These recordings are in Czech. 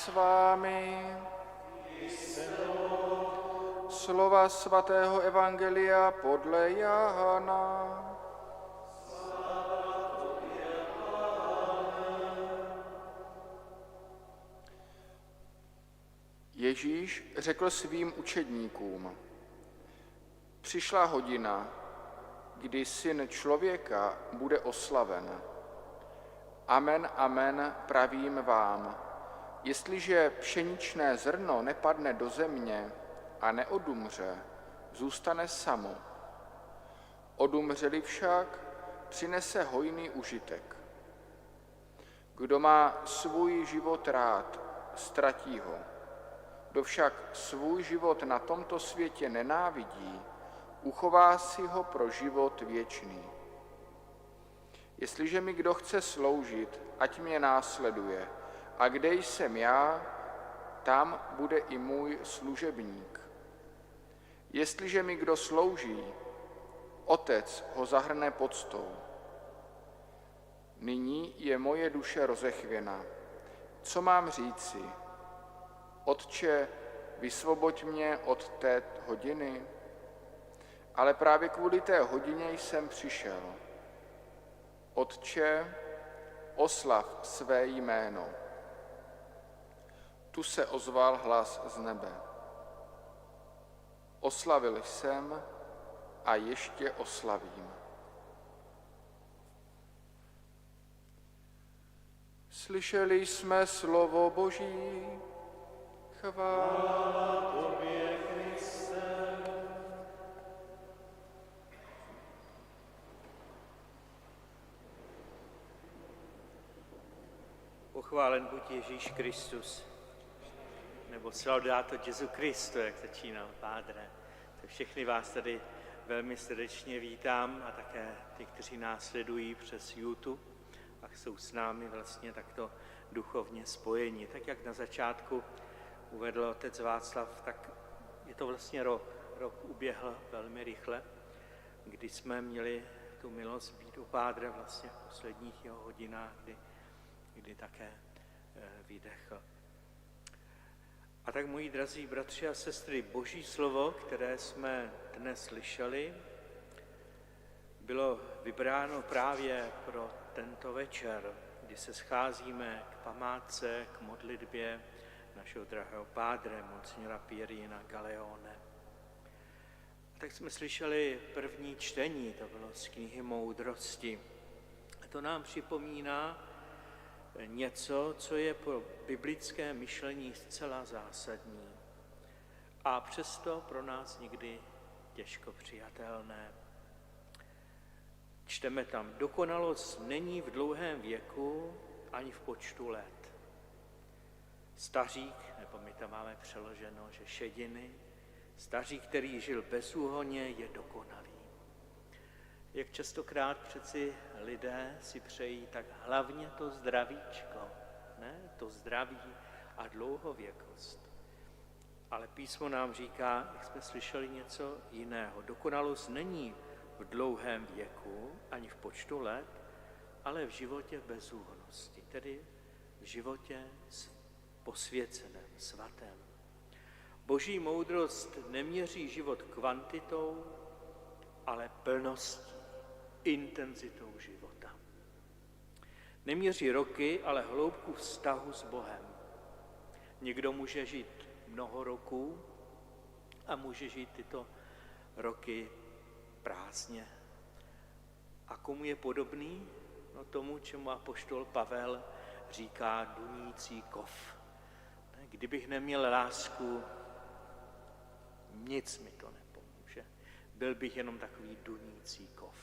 s vámi. Slova svatého evangelia podle Jana. Ježíš řekl svým učedníkům: Přišla hodina, kdy Syn člověka bude oslaven. Amen, amen, pravím vám, jestliže pšeničné zrno nepadne do země a neodumře, zůstane samo. Odumřeli však, přinese hojný užitek. Kdo má svůj život rád, ztratí ho. Kdo však svůj život na tomto světě nenávidí, uchová si ho pro život věčný. Jestliže mi kdo chce sloužit, ať mě následuje, a kde jsem já, tam bude i můj služebník. Jestliže mi kdo slouží, Otec ho zahrne poctou. Nyní je moje duše rozechvěna. Co mám říci? Otče, vysvoboď mě od té hodiny? Ale právě kvůli té hodině jsem přišel. Otče, oslav své jméno. Tu se ozval hlas z nebe. Oslavil jsem a ještě oslavím. Slyšeli jsme slovo Boží. Chvála tobě, Kriste. Pochválen buď Ježíš Kristus, nebo Laudato Gesù Cristo, jak začínal Pádre. Tak všechny vás tady velmi srdečně vítám a také ty, kteří nás sledují přes YouTube a jsou s námi vlastně takto duchovně spojeni. Tak jak na začátku uvedl otec Václav, tak je to vlastně rok. Rok uběhl velmi rychle, kdy jsme měli tu milost být u Pádre vlastně v posledních jeho hodinách, kdy také vydechl. A tak, moji drazí bratři a sestry, Boží slovo, které jsme dnes slyšeli, bylo vybráno právě pro tento večer, kdy se scházíme k památce, k modlitbě našeho drahého pádre, monsignora Pierina Galeone. A tak jsme slyšeli první čtení, to bylo z knihy Moudrosti. A to nám připomíná něco, co je pro biblické myšlení zcela zásadní a přesto pro nás někdy těžko přijatelné. Čteme tam: dokonalost není v dlouhém věku ani v počtu let. Stařík, nebo my tam máme přeloženo, že šediny, stařík, který žil bezúhonně, je dokonalý. Jak častokrát přeci lidé si přejí, tak hlavně to zdravíčko, ne? To zdraví a dlouhověkost. Ale písmo nám říká, jak jsme slyšeli, něco jiného. Dokonalost není v dlouhém věku, ani v počtu let, ale v životě bezúhonnosti, tedy v životě posvěceném, svatém. Boží moudrost neměří život kvantitou, ale plností, intenzitou života. Neměří roky, ale hloubku vztahu s Bohem. Někdo může žít mnoho roků a může žít tyto roky prázdně. A komu je podobný? No tomu, čemu apoštol Pavel říká dunící kov. Kdybych neměl lásku, nic mi to nepomůže. Byl bych jenom takový dunící kov.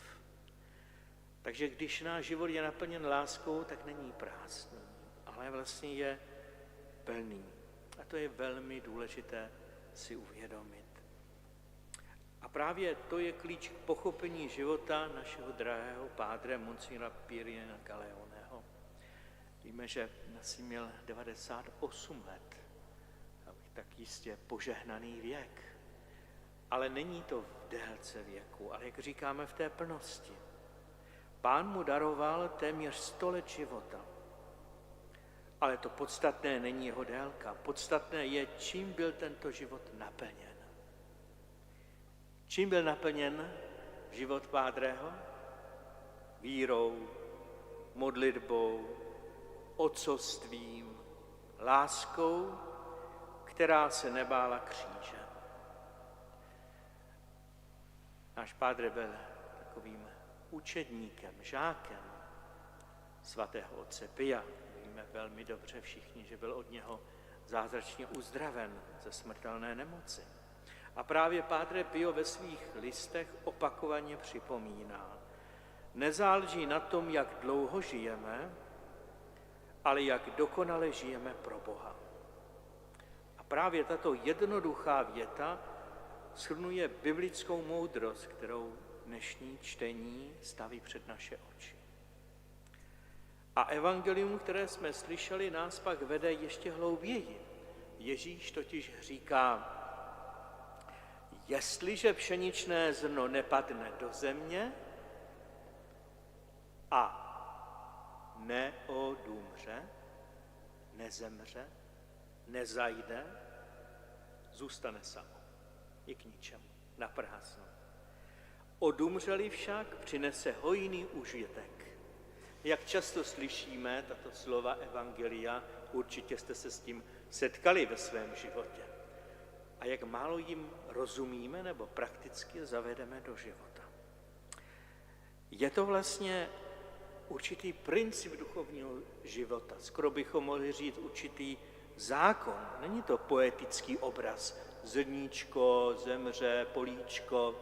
Takže když náš život je naplněn láskou, tak není prázdný, ale vlastně je plný. A to je velmi důležité si uvědomit. A právě to je klíč k pochopení života našeho drahého pádre, monsignora Pierina Galeoneho. Víme, že asi měl 98 let, tak jistě požehnaný věk. Ale není to v délce věku, ale jak říkáme, v té plnosti. Pán mu daroval téměř 100 let života. Ale to podstatné není jeho délka. Podstatné je, čím byl tento život naplněn. Čím byl naplněn život Pádreho? Vírou, modlitbou, otcovstvím, láskou, která se nebála kříže. Náš Pádre byl takovým učedníkem, žákem svatého otce Pia. Víme velmi dobře všichni, že byl od něho zázračně uzdraven ze smrtelné nemoci. A právě Padre Pio ve svých listech opakovaně připomíná, nezáleží na tom, jak dlouho žijeme, ale jak dokonale žijeme pro Boha. A právě tato jednoduchá věta shrnuje biblickou moudrost, kterou dnešní čtení staví před naše oči. A evangelium, které jsme slyšeli, nás pak vede ještě hlouběji. Ježíš totiž říká, jestliže pšeničné zrno nepadne do země a neodumře, nezemře, nezajde, zůstane samo. Je k ničemu, na prhasno. Odumřeli však přinese hojný užitek. Jak často slyšíme tato slova evangelia, určitě jste se s tím setkali ve svém životě. A jak málo jim rozumíme nebo prakticky je zavedeme do života. Je to vlastně určitý princip duchovního života. Skoro bychom mohli říct určitý zákon. Není to poetický obraz. Zrníčko, zemře, políčko.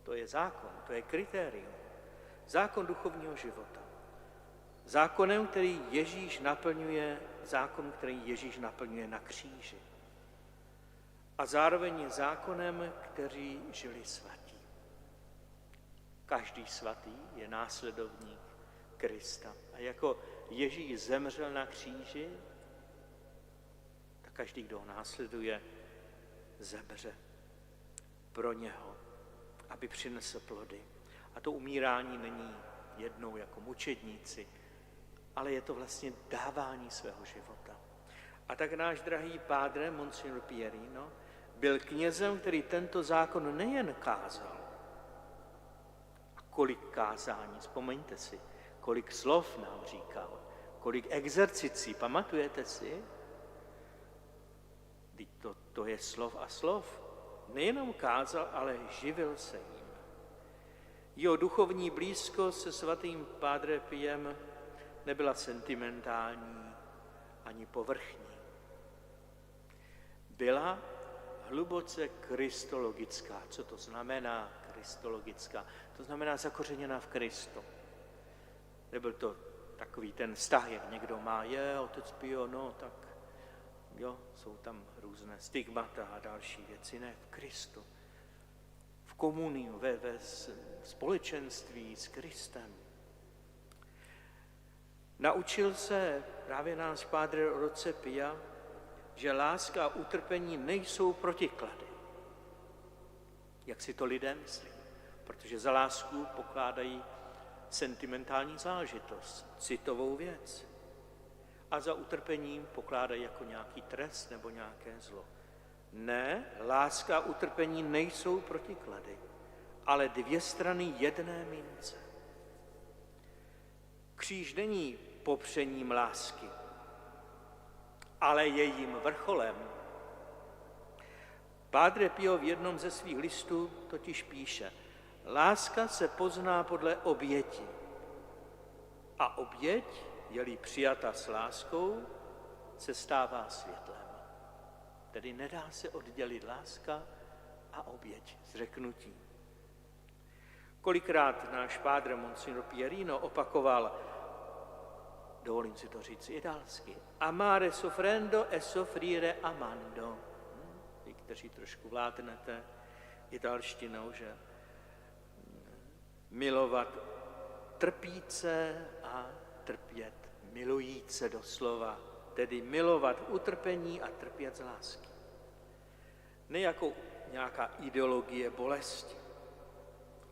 To je zákon, to je kritérium. Zákon duchovního života. Zákonem, který Ježíš naplňuje na kříži. A zároveň zákonem, který žili svatí. Každý svatý je následovník Krista. A jako Ježíš zemřel na kříži, tak každý, kdo ho následuje, zemře pro něho, aby přinesl plody. A to umírání není jednou jako mučedníci, ale je to vlastně dávání svého života. A tak náš drahý pádre, Monsignor Pierino, byl knězem, který tento zákon nejen kázal. A kolik kázání, vzpomeňte si, kolik slov nám říkal, kolik exercicí, pamatujete si? To je slov a slov. Nejenom kázal, ale živil se jim. Jeho duchovní blízkost se svatým Padre Piem nebyla sentimentální ani povrchní. Byla hluboce kristologická. Co to znamená kristologická? To znamená zakořeněná v Kristu. Nebyl to takový ten vztah, jak někdo má, otec Pio, no tak jo, jsou tam různé stigmata a další věci, ne, v Kristu. V komuniu, ve společenství s Kristem. Naučil se právě náš Padre od otce Pia, že láska a utrpení nejsou protiklady. Jak si to lidé myslí? Protože za lásku pokládají sentimentální záležitost, citovou věc. A za utrpením pokládají jako nějaký trest nebo nějaké zlo. Ne, láska a utrpení nejsou protiklady, ale dvě strany jedné mince. Kříž není popřením lásky, ale jejím vrcholem. Padre Pio v jednom ze svých listů totiž píše, láska se pozná podle oběti. A oběť, je-li přijata s láskou, se stává světlem. Tedy nedá se oddělit láska a oběť, zřeknutí. Kolikrát náš pádre Monsignor Pierino opakoval, dovolím si to říct italsky, amare soffrendo e soffrire amando. Vy, kteří trošku vládnete italštinou, že milovat trpíce a trpět milujíce doslova, tedy milovat utrpení a trpět z lásky. Ne jako nějaká ideologie bolesti,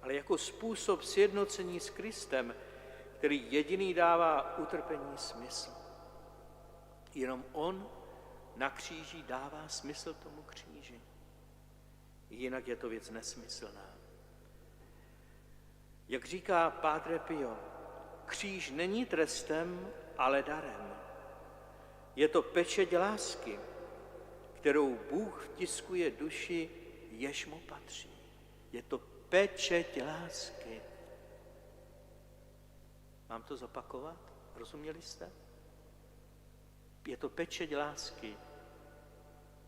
ale jako způsob sjednocení s Kristem, který jediný dává utrpení smysl. Jenom on na kříži dává smysl tomu kříži. Jinak je to věc nesmyslná. Jak říká Padre Pio, kříž není trestem, ale darem. Je to pečeť lásky, kterou Bůh vtiskuje duši, jež mu patří. Je to pečeť lásky. Mám to zopakovat? Rozuměli jste? Je to pečeť lásky.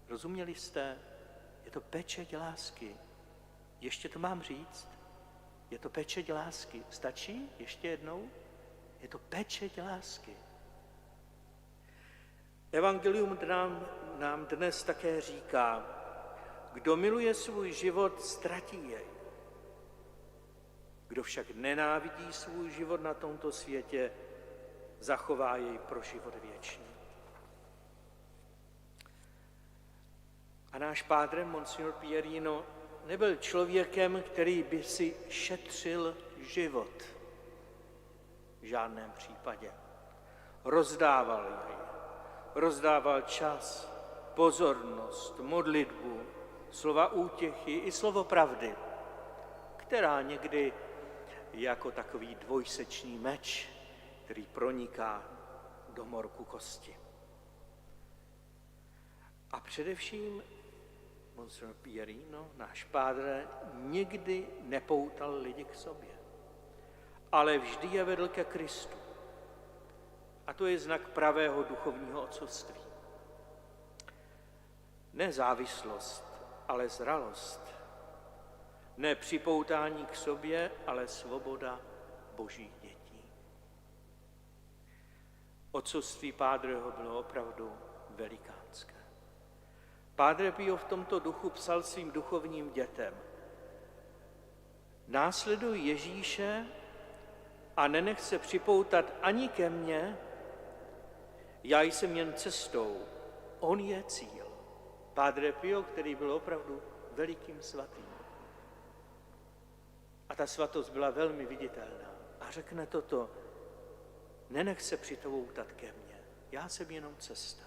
Rozuměli jste? Je to pečeť lásky. Ještě to mám říct? Je to pečeť lásky. Stačí? Ještě jednou? Je to pečeť lásky. Evangelium nám dnes také říká, kdo miluje svůj život, ztratí jej. Kdo však nenávidí svůj život na tomto světě, zachová jej pro život věčný. A náš pádre, monsignor Pierino, nebyl člověkem, který by si šetřil život. V žádném případě. Rozdával jej. Rozdával čas, pozornost, modlitbu, slova útěchy i slovo pravdy, která někdy je jako takový dvojsečný meč, který proniká do morku kosti. A především monsignor Pierino, náš pádre, nikdy nepoutal lidi k sobě, ale vždy je vedl ke Kristu. A to je znak pravého duchovního otcovství. Ne závislost, ale zralost. Ne připoutání k sobě, ale svoboda božích dětí. Otcovství Pádreho bylo opravdu velikánské. Padre Pio v tomto duchu psal svým duchovním dětem: následuj Ježíše a nenech se připoutat ani ke mně, já jsem jen cestou, on je cíl. Padre Pio, který byl opravdu velikým svatým. A ta svatost byla velmi viditelná. A řekne toto: nenech se připoutat ke mně, já jsem jenom cesta.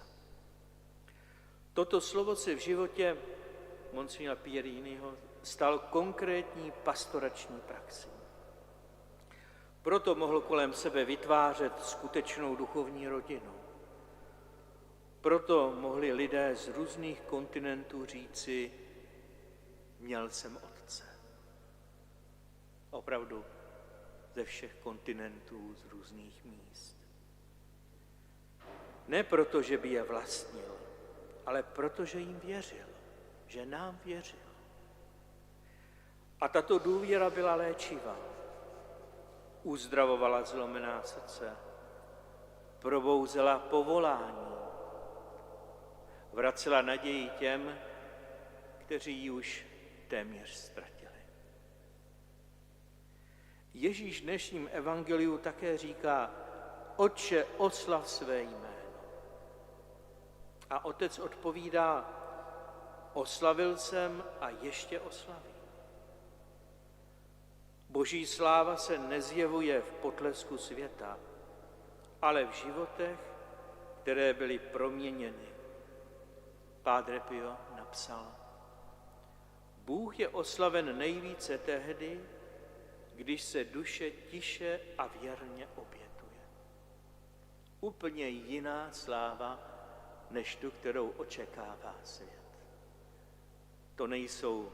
Toto slovo se v životě monsignora Pieriniho stal konkrétní pastorační praxí. Proto mohl kolem sebe vytvářet skutečnou duchovní rodinu. Proto mohli lidé z různých kontinentů říci: měl jsem otce. Opravdu ze všech kontinentů, z různých míst. Ne proto, že by je vlastnil, ale protože jim věřil, že nám věřil. A tato důvěra byla léčivá. Uzdravovala zlomená srdce, probouzela povolání, vracela naději těm, kteří ji už téměř ztratili. Ježíš v dnešním evangeliu také říká: Otče, oslav své jméno. A otec odpovídá: oslavil jsem a ještě oslavím. Boží sláva se nezjevuje v potlesku světa, ale v životech, které byly proměněny. Padre Pio napsal: Bůh je oslaven nejvíce tehdy, když se duše tiše a věrně obětuje. Úplně jiná sláva, než tu, kterou očekává svět. To nejsou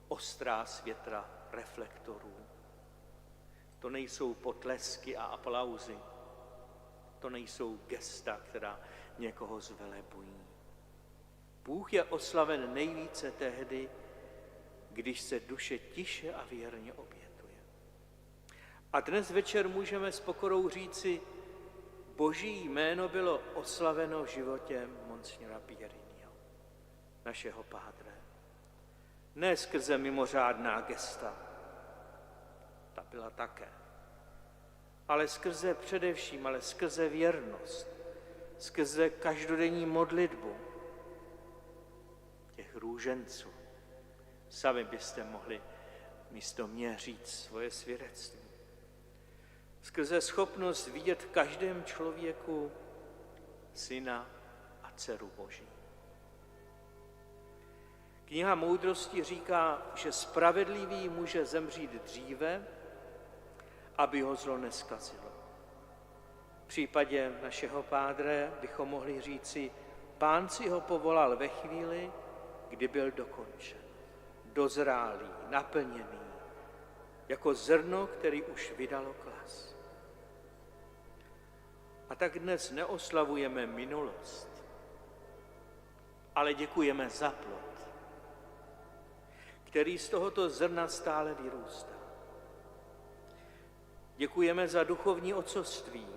ostrá světla reflektorů, to nejsou potlesky a aplauzy, to nejsou gesta, která někoho zvelebují. Bůh je oslaven nejvíce tehdy, když se duše tiše a věrně obětuje. A dnes večer můžeme s pokorou říci: Boží jméno bylo oslaveno v životě monsignora Pierinio, našeho pádre. Ne skrze mimořádná gesta, ta byla také, ale skrze věrnost, skrze každodenní modlitbu těch růženců. Sami byste mohli místo mě říct svoje svědectví. skrze schopnost vidět v každém člověku syna a dceru Boží. Kniha Moudrosti říká, že spravedlivý může zemřít dříve, aby ho zlo neskazilo. V případě našeho pádre bychom mohli říci, Pán si ho povolal ve chvíli, kdy byl dokončen, dozrálý, naplněný, jako zrno, který už vydalo klas. A tak dnes neoslavujeme minulost, ale děkujeme za plod, který z tohoto zrna stále vyrůstá. Děkujeme za duchovní otcovství,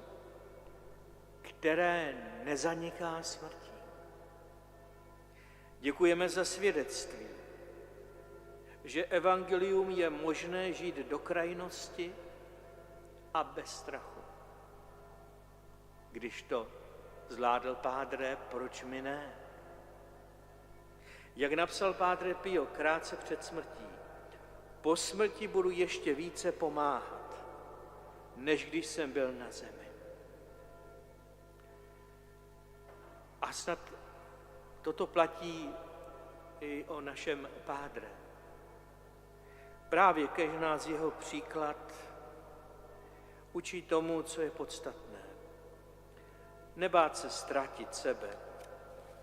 které nezaniká smrtí. Děkujeme za svědectví, že evangelium je možné žít do krajnosti a bez strachu. Když to zvládl Pádre, proč my ne? Jak napsal Pádre Pio krátce před smrtí, po smrti budu ještě více pomáhat, než když jsem byl na zemi. A snad toto platí i o našem Pádre. Právě kež nás jeho příklad učí tomu, co je podstatné. Nebát se ztratit sebe,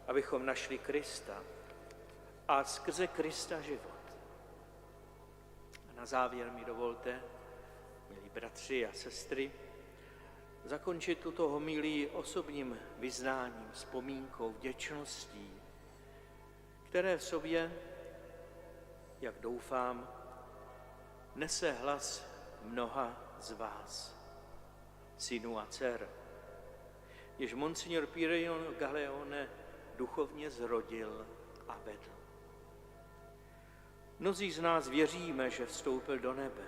abychom našli Krista a skrze Krista život. A na závěr mi dovolte, milí bratři a sestry, zakončit tuto homilii osobním vyznáním, vzpomínkou, vděčností, které v sobě, jak doufám, nese hlas mnoha z vás, synů a dcer, jež monsignor Pierion Galeone duchovně zrodil a vedl. Mnozí z nás věříme, že vstoupil do nebe,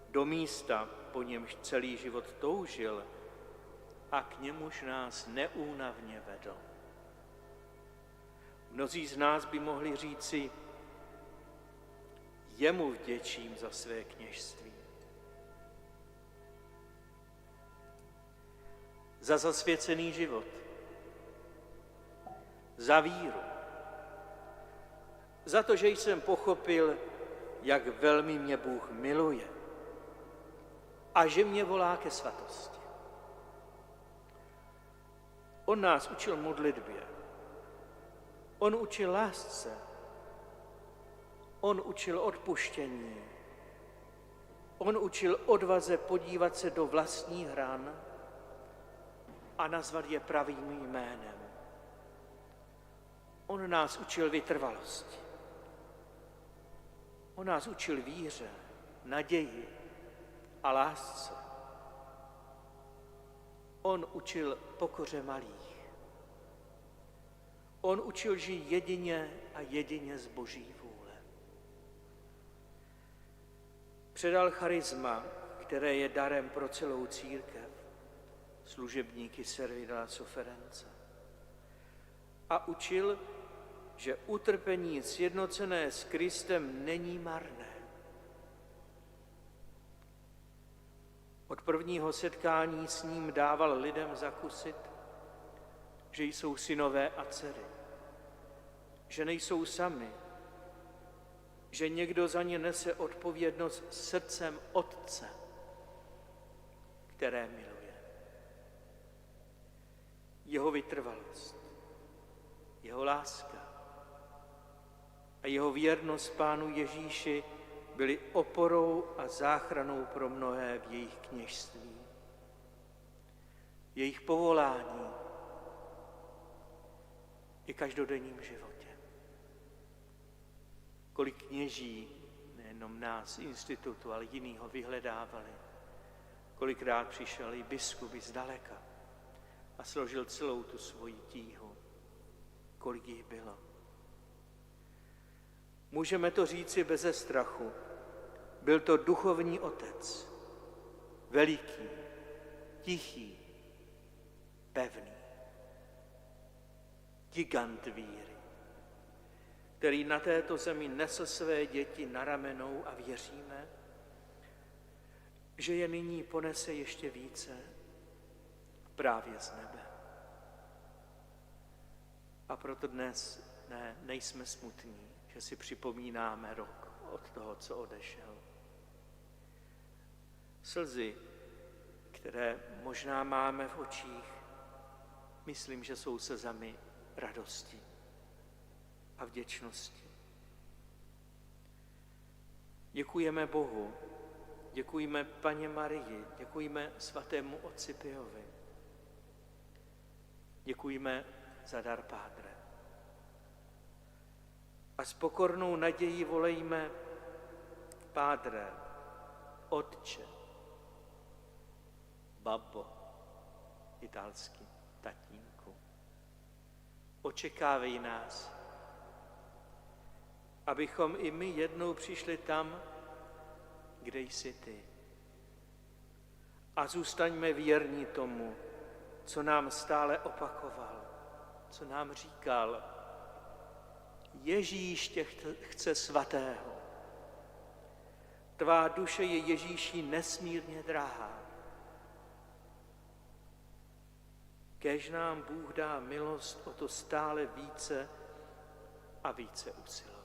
do místa, po němž celý život toužil a k němuž nás neúnavně vedl. Mnozí z nás by mohli říci, jemu vděčím za své kněžství. Za zasvěcený život, za víru, za to, že jsem pochopil, jak velmi mě Bůh miluje a že mě volá ke svatosti. On nás učil modlitbě, on učil lásce, on učil odpuštění, on učil odvaze podívat se do vlastních ran a nazvat je pravým jménem. On nás učil vytrvalosti. On nás učil víře, naději a lásce. On učil pokoře malých. On učil žít jedině a jedině z Boží vůle. Předal charisma, které je darem pro celou církev, služebníky Servila Sofferenza. A učil, že utrpení sjednocené s Kristem není marné. Od prvního setkání s ním dával lidem zakusit, že jsou synové a dcery, že nejsou sami, že někdo za ně nese odpovědnost srdcem Otce, které miluje. Jeho vytrvalost, jeho láska a jeho věrnost Pánu Ježíši byly oporou a záchranou pro mnohé v jejich kněžství, jejich povolání i každodenním životě. Kolik kněží, nejenom nás, institutu, ale jiných ho vyhledávali. Kolikrát přišel i biskup zdaleka a složil celou tu svoji tíhu. Kolik jich bylo. Můžeme to říci beze strachu. Byl to duchovní otec, veliký, tichý, pevný, gigant víry, který na této zemi nesl své děti na ramenou a věříme, že je nyní ponese ještě více právě z nebe. A proto dnes nejsme smutní, že si připomínáme rok od toho, co odešel. Slzy, které možná máme v očích, myslím, že jsou slzami radosti a vděčnosti. Děkujeme Bohu, děkujeme Panně Marii, děkujeme svatému otci Piovi, děkujeme za dar Pádre. A s pokornou nadějí volejme: Pádre, Otče, Babbo, italsky, tatínku, očekávej nás, abychom i my jednou přišli tam, kde jsi ty. A zůstaňme věrní tomu, co nám stále opakoval, co nám říkal: Ježíš tě chce svatého. Tvá duše je Ježíši nesmírně drahá. Kéž nám Bůh dá milost o to stále více a více usilovat.